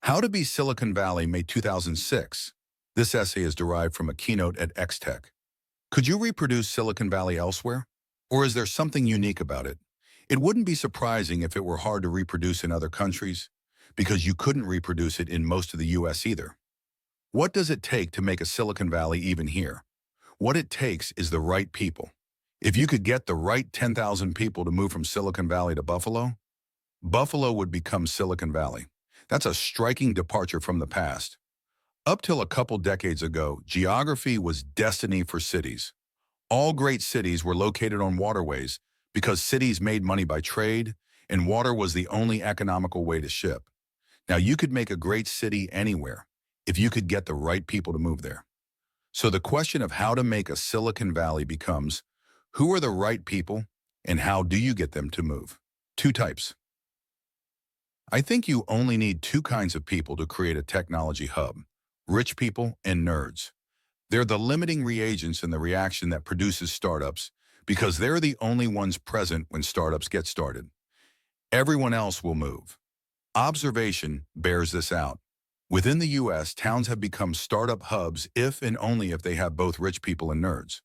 How to Be Silicon Valley, May 2006. This essay is derived from a keynote at XTech. Could you reproduce Silicon Valley elsewhere? Or is there something unique about it? It wouldn't be surprising if it were hard to reproduce in other countries, because you couldn't reproduce it in most of the US either. What does it take to make a Silicon Valley even here? What it takes is the right people. If you could get the right 10,000 people to move from Silicon Valley to Buffalo, Buffalo would become Silicon Valley. That's a striking departure from the past. Up till a couple decades ago, geography was destiny for cities. All great cities were located on waterways because cities made money by trade, and water was the only economical way to ship. Now, you could make a great city anywhere if you could get the right people to move there. So the question of how to make a Silicon Valley becomes, who are the right people and how do you get them to move? Two types. I think you only need two kinds of people to create a technology hub: rich people and nerds. They're the limiting reagents in the reaction that produces startups because they're the only ones present when startups get started. Everyone else will move. Observation bears this out. Within the US, towns have become startup hubs if and only if they have both rich people and nerds.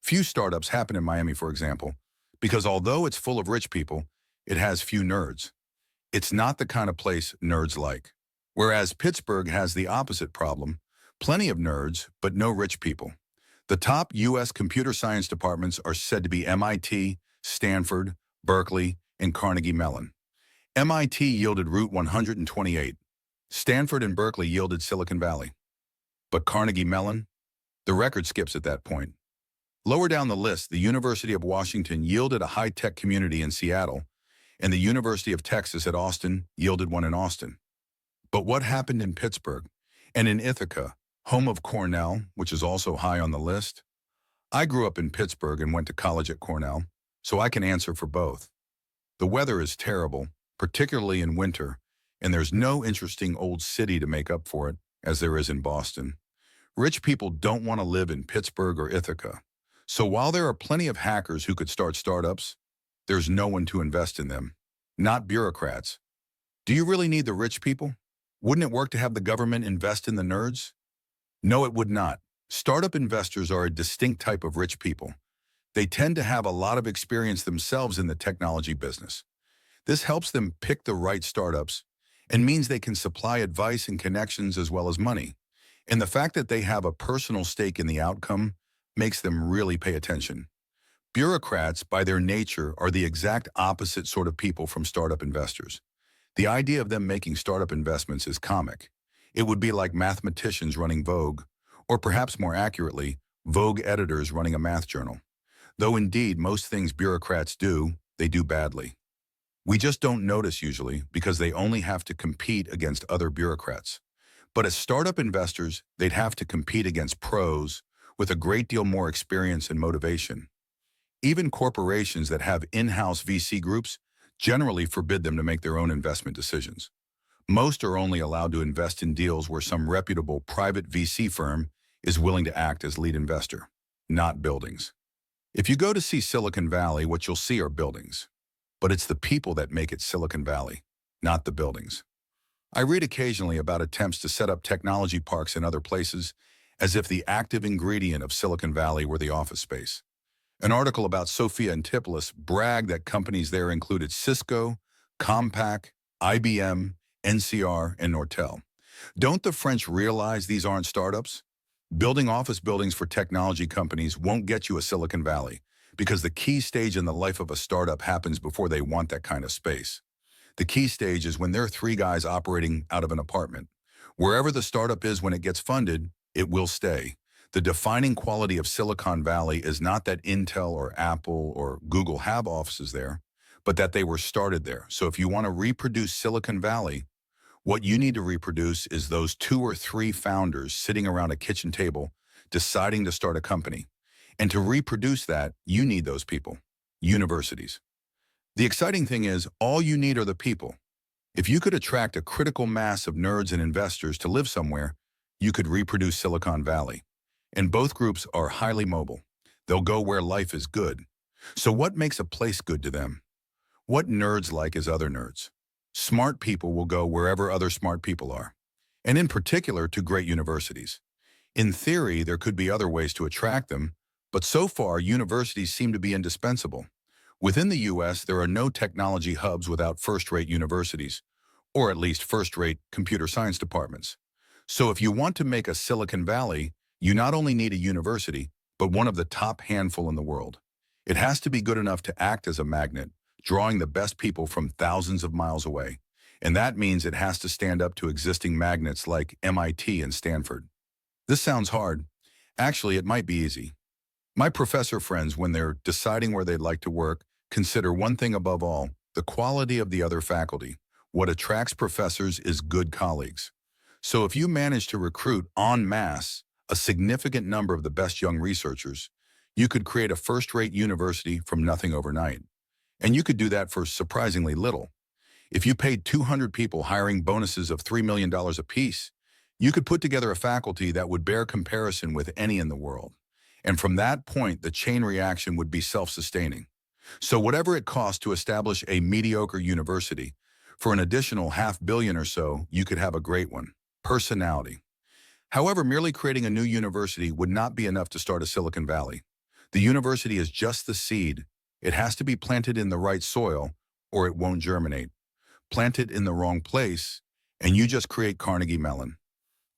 Few startups happen in Miami, for example, because although it's full of rich people, it has few nerds. It's not the kind of place nerds like. Whereas Pittsburgh has the opposite problem: plenty of nerds, but no rich people. The top U.S. computer science departments are said to be MIT, Stanford, Berkeley, and Carnegie Mellon. MIT yielded Route 128. Stanford and Berkeley yielded Silicon Valley. But Carnegie Mellon? The record skips at that point. Lower down the list, the University of Washington yielded a high-tech community in Seattle, and the University of Texas at Austin yielded one in Austin. But what happened in Pittsburgh and in Ithaca, home of Cornell, which is also high on the list? I grew up in Pittsburgh and went to college at Cornell, so I can answer for both. The weather is terrible, particularly in winter, and there's no interesting old city to make up for it, as there is in Boston. Rich people don't want to live in Pittsburgh or Ithaca. So while there are plenty of hackers who could start startups, there's no one to invest in them. Not bureaucrats. Do you really need the rich people? Wouldn't it work to have the government invest in the nerds? No, it would not. Startup investors are a distinct type of rich people. They tend to have a lot of experience themselves in the technology business. This helps them pick the right startups and means they can supply advice and connections as well as money. And the fact that they have a personal stake in the outcome makes them really pay attention. Bureaucrats, by their nature, are the exact opposite sort of people from startup investors. The idea of them making startup investments is comic. It would be like mathematicians running Vogue, or perhaps more accurately, Vogue editors running a math journal. Though indeed, most things bureaucrats do, they do badly. We just don't notice usually because they only have to compete against other bureaucrats. But as startup investors, they'd have to compete against pros with a great deal more experience and motivation. Even corporations that have in-house VC groups generally forbid them to make their own investment decisions. Most are only allowed to invest in deals where some reputable private VC firm is willing to act as lead investor, not buildings. If you go to see Silicon Valley, what you'll see are buildings. But it's the people that make it Silicon Valley, not the buildings. I read occasionally about attempts to set up technology parks in other places as if the active ingredient of Silicon Valley were the office space. An article about Sophia Antipolis bragged that companies there included Cisco, Compaq, IBM, NCR, and Nortel. Don't the French realize these aren't startups? Building office buildings for technology companies won't get you a Silicon Valley because the key stage in the life of a startup happens before they want that kind of space. The key stage is when there are three guys operating out of an apartment. Wherever the startup is when it gets funded, it will stay. The defining quality of Silicon Valley is not that Intel or Apple or Google have offices there, but that they were started there. So if you want to reproduce Silicon Valley, what you need to reproduce is those two or three founders sitting around a kitchen table deciding to start a company. And to reproduce that, you need those people, universities. The exciting thing is, all you need are the people. If you could attract a critical mass of nerds and investors to live somewhere, you could reproduce Silicon Valley. And both groups are highly mobile. They'll go where life is good. So what makes a place good to them? What nerds like as other nerds? Smart people will go wherever other smart people are, and in particular to great universities. In theory, there could be other ways to attract them, but so far universities seem to be indispensable. Within the US, there are no technology hubs without first-rate universities, or at least first-rate computer science departments. So if you want to make a Silicon Valley, you not only need a university, but one of the top handful in the world. It has to be good enough to act as a magnet, drawing the best people from thousands of miles away. And that means it has to stand up to existing magnets like MIT and Stanford. This sounds hard. Actually, it might be easy. My professor friends, when they're deciding where they'd like to work, consider one thing above all, the quality of the other faculty. What attracts professors is good colleagues. So if you manage to recruit en masse a significant number of the best young researchers, you could create a first-rate university from nothing overnight. And you could do that for surprisingly little. If you paid 200 people hiring bonuses of $3 million apiece, you could put together a faculty that would bear comparison with any in the world. And from that point, the chain reaction would be self-sustaining. So whatever it costs to establish a mediocre university, for an additional $500 million or so, you could have a great one. Personality. However, merely creating a new university would not be enough to start a Silicon Valley. The university is just the seed. It has to be planted in the right soil, or it won't germinate. Plant it in the wrong place, and you just create Carnegie Mellon.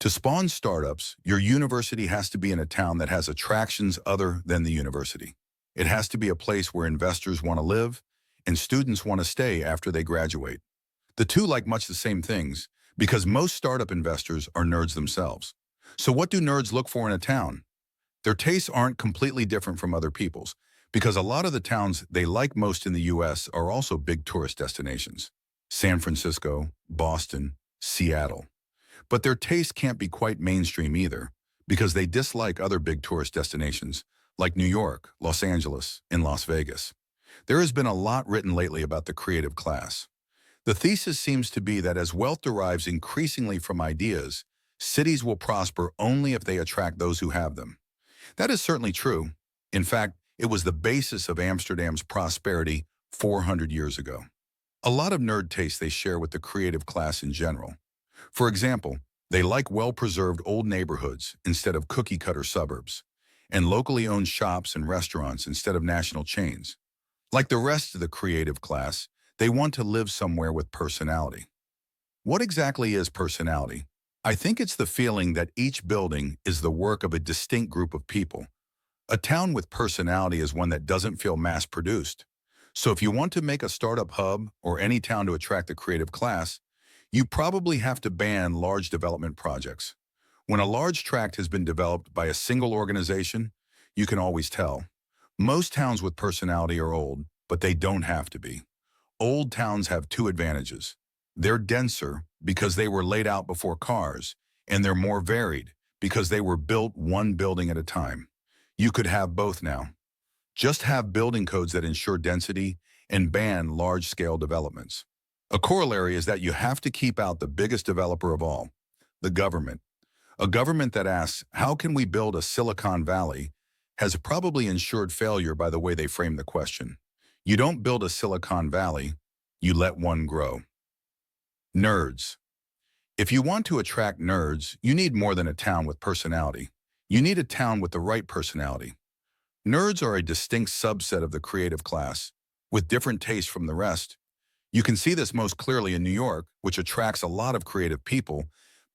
To spawn startups, your university has to be in a town that has attractions other than the university. It has to be a place where investors want to live and students want to stay after they graduate. The two like much the same things because most startup investors are nerds themselves. So what do nerds look for in a town? Their tastes aren't completely different from other people's because a lot of the towns they like most in the US are also big tourist destinations. San Francisco, Boston, Seattle. But their taste can't be quite mainstream either, because they dislike other big tourist destinations, like New York, Los Angeles, and Las Vegas. There has been a lot written lately about the creative class. The thesis seems to be that as wealth derives increasingly from ideas, cities will prosper only if they attract those who have them. That is certainly true. In fact, it was the basis of Amsterdam's prosperity 400 years ago. A lot of nerd tastes they share with the creative class in general. For example, they like well-preserved old neighborhoods instead of cookie-cutter suburbs, and locally owned shops and restaurants instead of national chains. Like the rest of the creative class, they want to live somewhere with personality. What exactly is personality? I think it's the feeling that each building is the work of a distinct group of people. A town with personality is one that doesn't feel mass-produced. So if you want to make a startup hub or any town to attract the creative class, you probably have to ban large development projects. When a large tract has been developed by a single organization, you can always tell. Most towns with personality are old, but they don't have to be. Old towns have two advantages. They're denser because they were laid out before cars, and they're more varied because they were built one building at a time. You could have both now. Just have building codes that ensure density and ban large-scale developments. A corollary is that you have to keep out the biggest developer of all, the government. A government that asks, how can we build a Silicon Valley, has probably ensured failure by the way they frame the question. You don't build a Silicon Valley, you let one grow. Nerds. If you want to attract nerds, you need more than a town with personality. You need a town with the right personality. Nerds are a distinct subset of the creative class, with different tastes from the rest. You can see this most clearly in New York, which attracts a lot of creative people,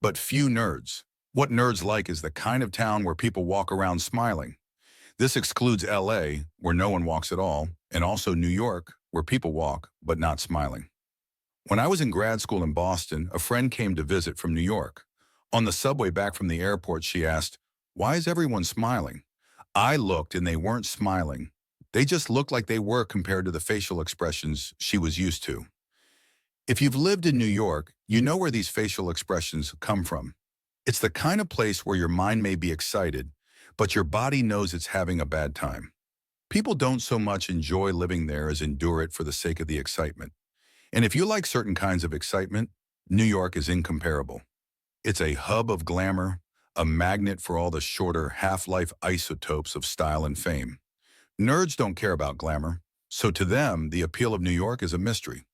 but few nerds. What nerds like is the kind of town where people walk around smiling. This excludes LA, where no one walks at all, and also New York, where people walk, but not smiling. When I was in grad school in Boston, a friend came to visit from New York. On the subway back from the airport, she asked, "Why is everyone smiling?" I looked and they weren't smiling. They just looked like they were compared to the facial expressions she was used to. If you've lived in New York, you know where these facial expressions come from. It's the kind of place where your mind may be excited, but your body knows it's having a bad time. People don't so much enjoy living there as endure it for the sake of the excitement. And if you like certain kinds of excitement, New York is incomparable. It's a hub of glamour, a magnet for all the shorter half-life isotopes of style and fame. Nerds don't care about glamour, so to them, the appeal of New York is a mystery.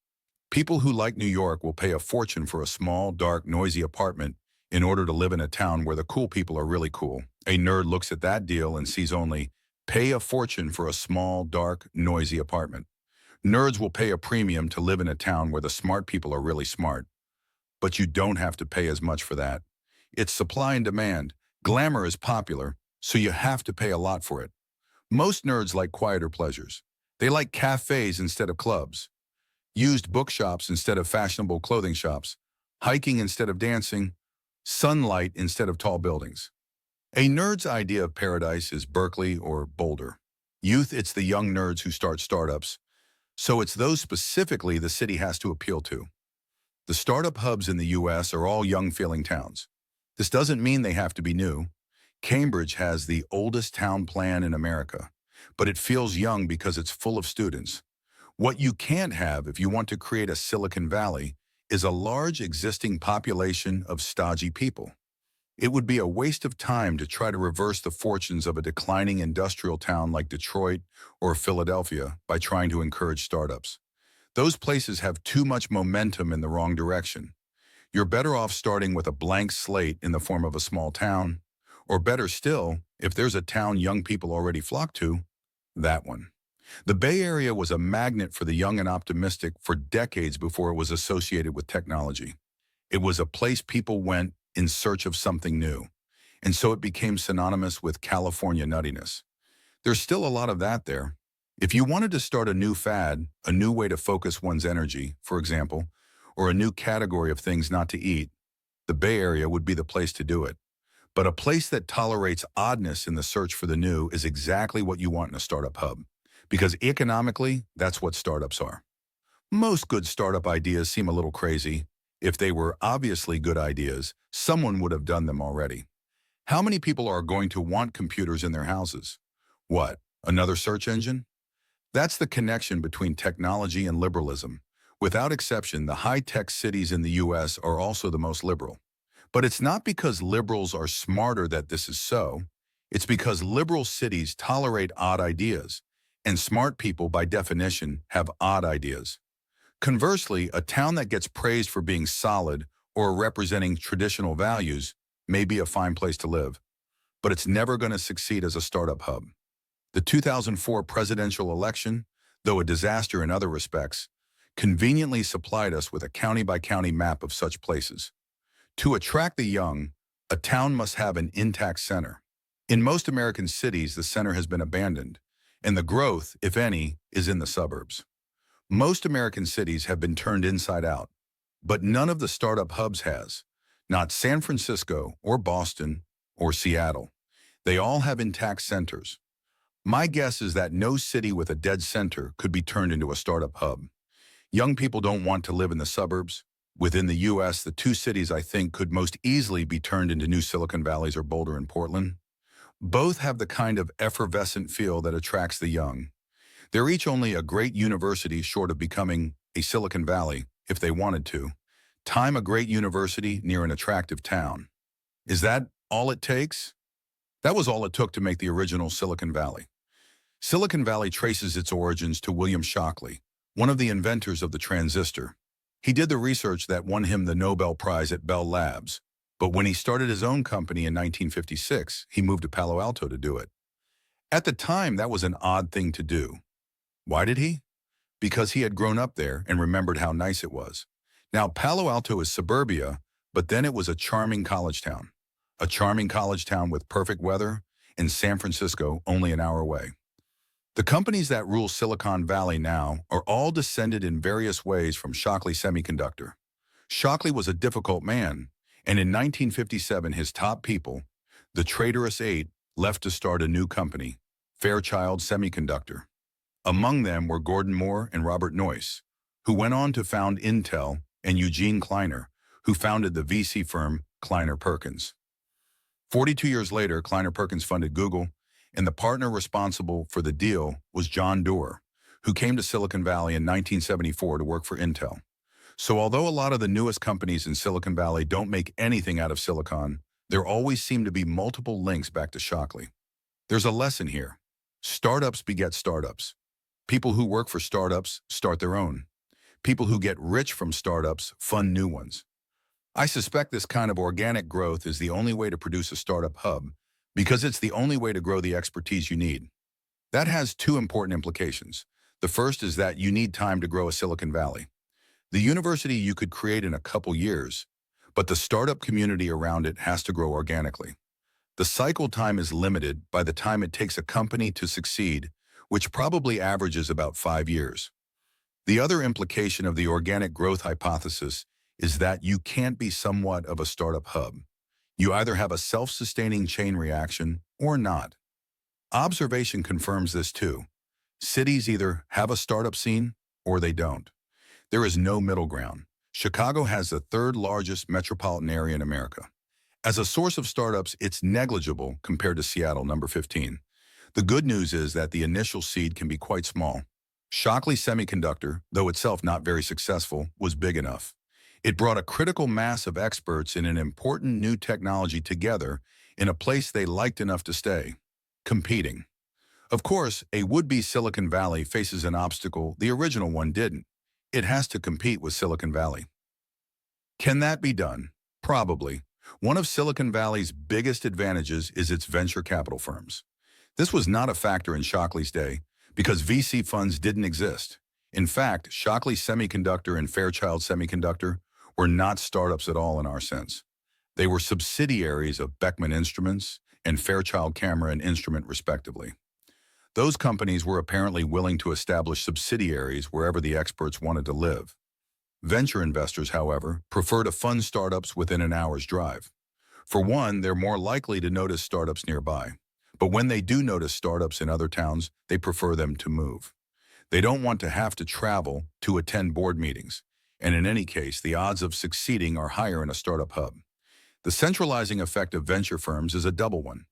People who like New York will pay a fortune for a small, dark, noisy apartment in order to live in a town where the cool people are really cool. A nerd looks at that deal and sees only pay a fortune for a small, dark, noisy apartment. Nerds will pay a premium to live in a town where the smart people are really smart. But you don't have to pay as much for that. It's supply and demand. Glamour is popular, so you have to pay a lot for it. Most nerds like quieter pleasures. They like cafes instead of clubs, used bookshops instead of fashionable clothing shops, hiking instead of dancing, sunlight instead of tall buildings. A nerd's idea of paradise is Berkeley or Boulder. Youth, it's the young nerds who start startups, so it's those specifically the city has to appeal to. The startup hubs in the US are all young-feeling towns. This doesn't mean they have to be new. Cambridge has the oldest town plan in America, but it feels young because it's full of students. What you can't have if you want to create a Silicon Valley is a large existing population of stodgy people. It would be a waste of time to try to reverse the fortunes of a declining industrial town like Detroit or Philadelphia by trying to encourage startups. Those places have too much momentum in the wrong direction. You're better off starting with a blank slate in the form of a small town, or better still, if there's a town young people already flock to, that one. The Bay Area was a magnet for the young and optimistic for decades before it was associated with technology. It was a place people went in search of something new, and so it became synonymous with California nuttiness. There's still a lot of that there. If you wanted to start a new fad, a new way to focus one's energy, for example, or a new category of things not to eat, the Bay Area would be the place to do it. But a place that tolerates oddness in the search for the new is exactly what you want in a startup hub. Because economically, that's what startups are. Most good startup ideas seem a little crazy. If they were obviously good ideas, someone would have done them already. How many people are going to want computers in their houses? What, another search engine? That's the connection between technology and liberalism. Without exception, the high-tech cities in the US are also the most liberal. But it's not because liberals are smarter that this is so. It's because liberal cities tolerate odd ideas, and smart people, by definition, have odd ideas. Conversely, a town that gets praised for being solid or representing traditional values may be a fine place to live, but it's never going to succeed as a startup hub. The 2004 presidential election, though a disaster in other respects, conveniently supplied us with a county-by-county map of such places. To attract the young, a town must have an intact center. In most American cities, the center has been abandoned, and the growth, if any, is in the suburbs. Most American cities have been turned inside out, but none of the startup hubs has. Not San Francisco or Boston or Seattle. They all have intact centers. My guess is that no city with a dead center could be turned into a startup hub. Young people don't want to live in the suburbs. Within the US, the two cities I think could most easily be turned into new Silicon Valleys are Boulder and Portland. Both have the kind of effervescent feel that attracts the young. They're each only a great university short of becoming a Silicon Valley, if they wanted to. Time a great university near an attractive town. Is that all it takes? That was all it took to make the original Silicon Valley. Silicon Valley traces its origins to William Shockley, one of the inventors of the transistor. He did the research that won him the Nobel Prize at Bell Labs, but when he started his own company in 1956, he moved to Palo Alto to do it. At the time, that was an odd thing to do. Why did he? Because he had grown up there and remembered how nice it was. Now, Palo Alto is suburbia, but then it was a charming college town. A charming college town with perfect weather, and San Francisco only an hour away. The companies that rule Silicon Valley now are all descended in various ways from Shockley Semiconductor. Shockley was a difficult man, and in 1957 his top people, the traitorous eight, left to start a new company, Fairchild Semiconductor. Among them were Gordon Moore and Robert Noyce, who went on to found Intel, and Eugene Kleiner, who founded the VC firm Kleiner Perkins. 42 years later, Kleiner Perkins funded Google, and the partner responsible for the deal was John Doerr, who came to Silicon Valley in 1974 to work for Intel. So although a lot of the newest companies in Silicon Valley don't make anything out of silicon, there always seem to be multiple links back to Shockley. There's a lesson here. Startups beget startups. People who work for startups start their own. People who get rich from startups fund new ones. I suspect this kind of organic growth is the only way to produce a startup hub because it's the only way to grow the expertise you need. That has two important implications. The first is that you need time to grow a Silicon Valley. The university you could create in a couple years, but the startup community around it has to grow organically. The cycle time is limited by the time it takes a company to succeed, which probably averages about 5 years. The other implication of the organic growth hypothesis is that you can't be somewhat of a startup hub. You either have a self-sustaining chain reaction or not. Observation confirms this too. Cities either have a startup scene or they don't. There is no middle ground. Chicago has the third largest metropolitan area in America. As a source of startups, it's negligible compared to Seattle, number 15. The good news is that the initial seed can be quite small. Shockley Semiconductor, though itself not very successful, was big enough. It brought a critical mass of experts in an important new technology together in a place they liked enough to stay, competing. Of course, a would-be Silicon Valley faces an obstacle the original one didn't. It has to compete with Silicon Valley. Can that be done? Probably. One of Silicon Valley's biggest advantages is its venture capital firms. This was not a factor in Shockley's day because VC funds didn't exist. In fact, Shockley Semiconductor and Fairchild Semiconductor were not startups at all in our sense. They were subsidiaries of Beckman Instruments and Fairchild Camera and Instrument, respectively. Those companies were apparently willing to establish subsidiaries wherever the experts wanted to live. Venture investors, however, prefer to fund startups within an hour's drive. For one, they're more likely to notice startups nearby. But when they do notice startups in other towns, they prefer them to move. They don't want to have to travel to attend board meetings. And in any case, the odds of succeeding are higher in a startup hub. The centralizing effect of venture firms is a double one.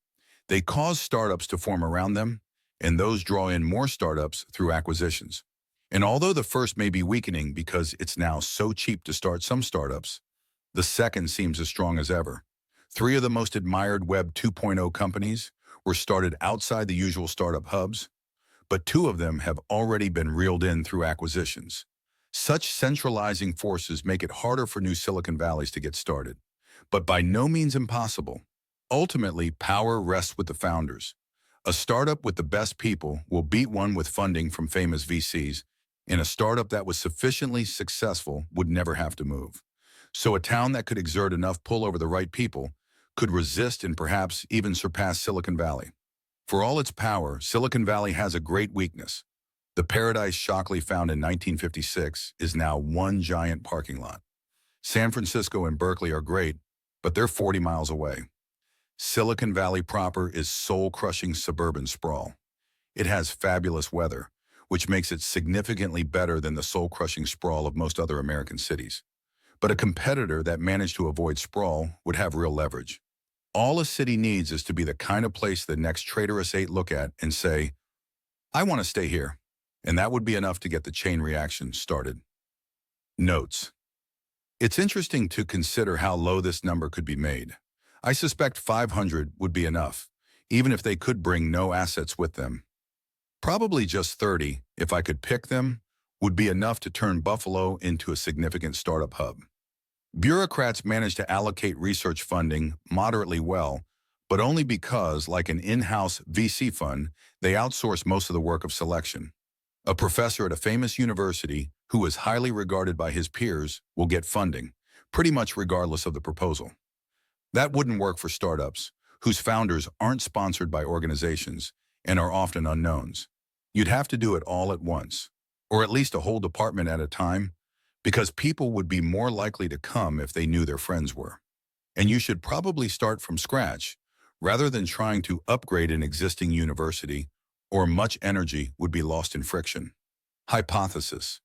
They cause startups to form around them, and those draw in more startups through acquisitions. And although the first may be weakening because it's now so cheap to start some startups, the second seems as strong as ever. 3 of the most admired Web 2.0 companies were started outside the usual startup hubs, but 2 of them have already been reeled in through acquisitions. Such centralizing forces make it harder for new Silicon Valleys to get started, but by no means impossible. Ultimately, power rests with the founders. A startup with the best people will beat one with funding from famous VCs, and a startup that was sufficiently successful would never have to move. So a town that could exert enough pull over the right people could resist and perhaps even surpass Silicon Valley. For all its power, Silicon Valley has a great weakness. The paradise Shockley found in 1956 is now one giant parking lot. San Francisco and Berkeley are great, but they're 40 miles away. Silicon Valley proper is soul-crushing suburban sprawl. It has fabulous weather, which makes it significantly better than the soul-crushing sprawl of most other American cities. But a competitor that managed to avoid sprawl would have real leverage. All a city needs is to be the kind of place the next traitorous 8 look at and say, I want to stay here. And that would be enough to get the chain reaction started. Notes. It's interesting to consider how low this number could be made. I suspect 500 would be enough, even if they could bring no assets with them. Probably just 30, if I could pick them, would be enough to turn Buffalo into a significant startup hub. Bureaucrats manage to allocate research funding moderately well, but only because, like an in-house VC fund, they outsource most of the work of selection. A professor at a famous university who is highly regarded by his peers will get funding, pretty much regardless of the proposal. That wouldn't work for startups, whose founders aren't sponsored by organizations and are often unknowns. You'd have to do it all at once, or at least a whole department at a time, because people would be more likely to come if they knew their friends were. And you should probably start from scratch, rather than trying to upgrade an existing university, or much energy would be lost in friction. Hypothesis.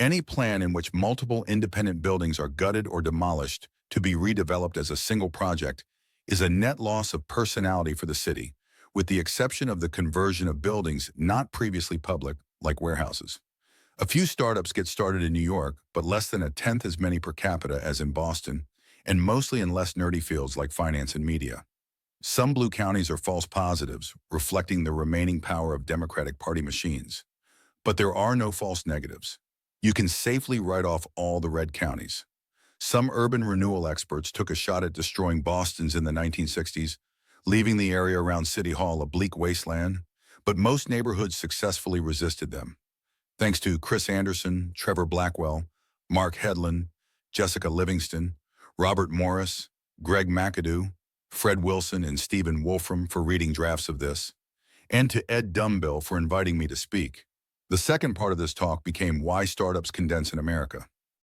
Any plan in which multiple independent buildings are gutted or demolished to be redeveloped as a single project is a net loss of personality for the city, with the exception of the conversion of buildings not previously public, like warehouses. A few startups get started in New York, but less than 1/10 as many per capita as in Boston, and mostly in less nerdy fields like finance and media. Some blue counties are false positives, reflecting the remaining power of Democratic Party machines. But there are no false negatives. you can safely write off all the red counties. Some urban renewal experts took a shot at destroying Boston's in the 1960s, leaving the area around City Hall a bleak wasteland, but most neighborhoods successfully resisted them. Thanks to Chris Anderson, Trevor Blackwell, Mark Hedlund, Jessica Livingston, Robert Morris, Greg McAdoo, Fred Wilson, and Stephen Wolfram for reading drafts of this, and to Ed Dumbill for inviting me to speak. The second part of this talk became Why Startups Condense in America.